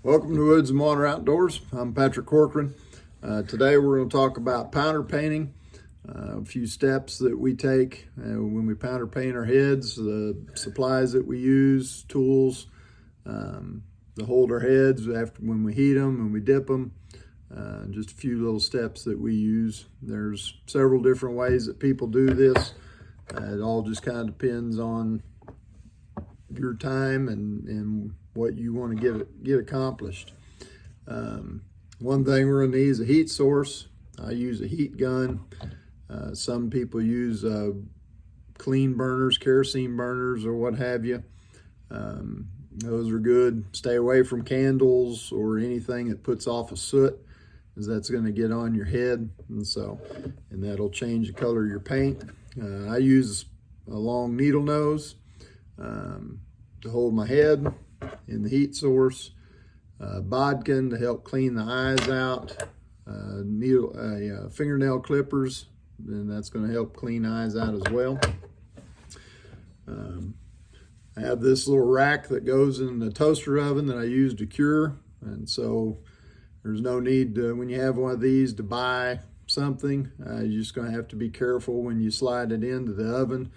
Welcome to Woods and Water Outdoors. I'm Patrick Corcoran. Today we're going to talk about powder painting, a few steps that we take when we powder paint our heads, the supplies that we use, tools to hold our heads after when we heat them and we dip them, just a few little steps that we use. There's several different ways that people do this. It all just kind of depends on your time and what you want to get accomplished. One thing we're going to need is a heat source. I use a heat gun. Some people use clean burners, kerosene burners, or what have you. Those are good. Stay away from candles or anything that puts off a soot, because that's going to get on your head, and that'll change the color of your paint. I use a long needle nose to hold my head in the heat source, bodkin to help clean the eyes out, fingernail clippers, and that's going to help clean eyes out as well. I have this little rack that goes in the toaster oven that I use to cure, and so there's no need to, when you have one of these, to buy something. You're just going to have to be careful when you slide it into the oven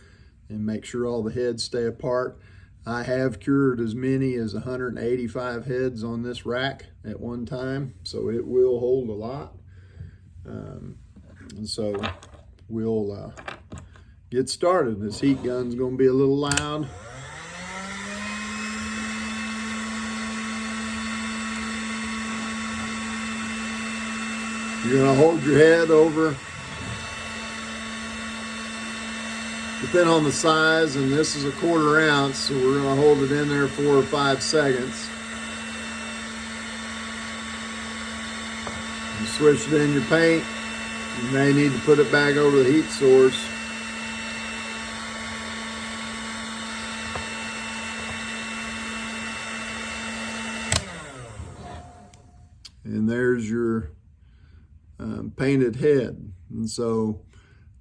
and make sure all the heads stay apart. I have cured as many as 185 heads on this rack at one time, so it will hold a lot. And so we'll get started. This heat gun's going to be a little loud. You're going to hold your head over, depending on the size, and this is a 1/4 ounce, so we're going to hold it in there 4 or 5 seconds. You switch it in your paint. You may need to put it back over the heat source. And there's your painted head. And so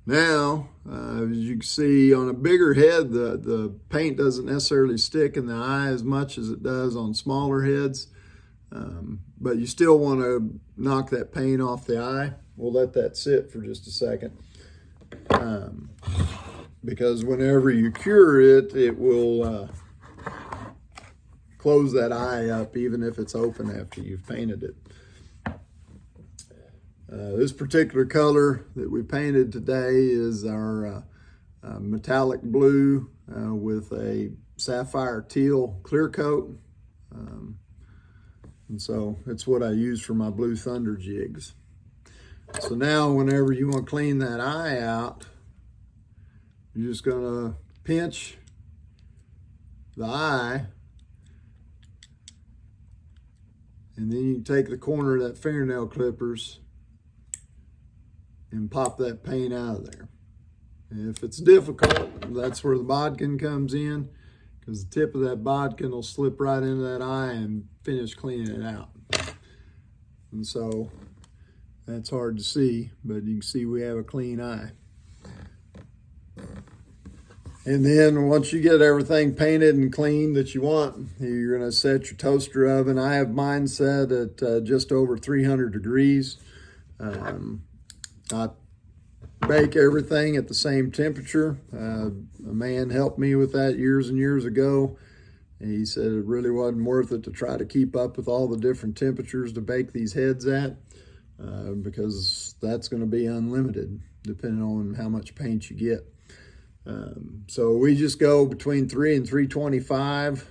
now, as you can see, on a bigger head, the paint doesn't necessarily stick in the eye as much as it does on smaller heads. But you still want to knock that paint off the eye. We'll let that sit for just a second. Because whenever you cure it, it will close that eye up, even if it's open after you've painted it. This particular color that we painted today is our metallic blue with a sapphire teal clear coat. And so it's what I use for my Blue Thunder jigs. So now whenever you want to clean that eye out, you're just going to pinch the eye, and then you can take the corner of that fingernail clippers and pop that paint out of there. And if it's difficult, that's where the bodkin comes in, because the tip of that bodkin will slip right into that eye and finish cleaning it out. And so that's hard to see, but you can see we have a clean eye. And then once you get everything painted and clean that you want, you're going to set your toaster oven. I have mine set at just over 300 degrees. I bake everything at the same temperature. A man helped me with that years and years ago. And he said it really wasn't worth it to try to keep up with all the different temperatures to bake these heads at, because that's going to be unlimited depending on how much paint you get. So we just go between 3 and 325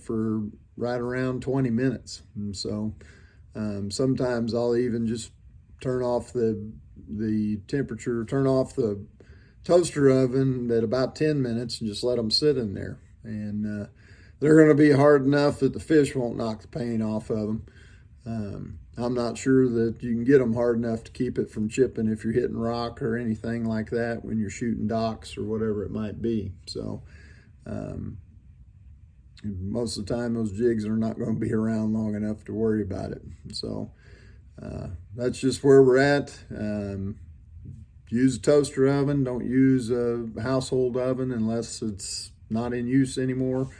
for right around 20 minutes. And so sometimes I'll even just turn off the temperature, turn off the toaster oven at about 10 minutes and just let them sit in there. And they're going to be hard enough that the fish won't knock the paint off of them. I'm not sure that you can get them hard enough to keep it from chipping if you're hitting rock or anything like that when you're shooting docks or whatever it might be. So most of the time those jigs are not going to be around long enough to worry about it. So that's just where we're at. Use a toaster oven. Don't use a household oven unless it's not in use anymore.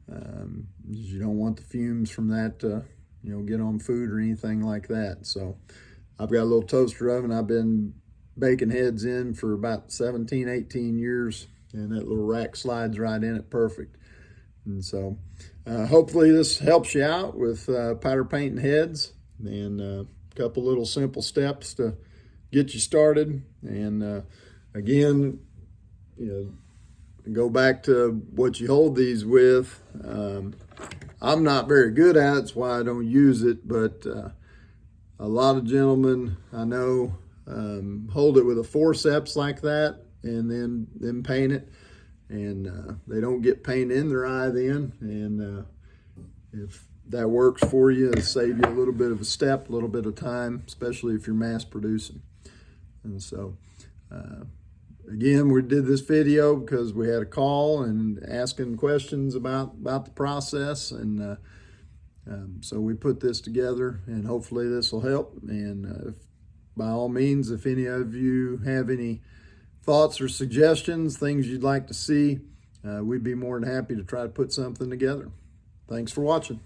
You don't want the fumes from that get on food or anything like that. So I've got a little toaster oven I've been baking heads in for about 17, 18 years, and that little rack slides right in it perfect. And so hopefully this helps you out with powder painting heads, and a couple little simple steps to get you started. And again, go back to what you hold these with. I'm not very good at it, that's why I don't use it, but a lot of gentlemen I know hold it with a forceps like that and then paint it, and they don't get paint in their eye then. And if that works for you, it'll save you a little bit of a step, a little bit of time, especially if you're mass producing. And so again, we did this video because we had a call and asking questions about the process, and so we put this together, and hopefully this will help. And by all means, if any of you have any thoughts or suggestions, things you'd like to see, we'd be more than happy to try to put something together. Thanks for watching.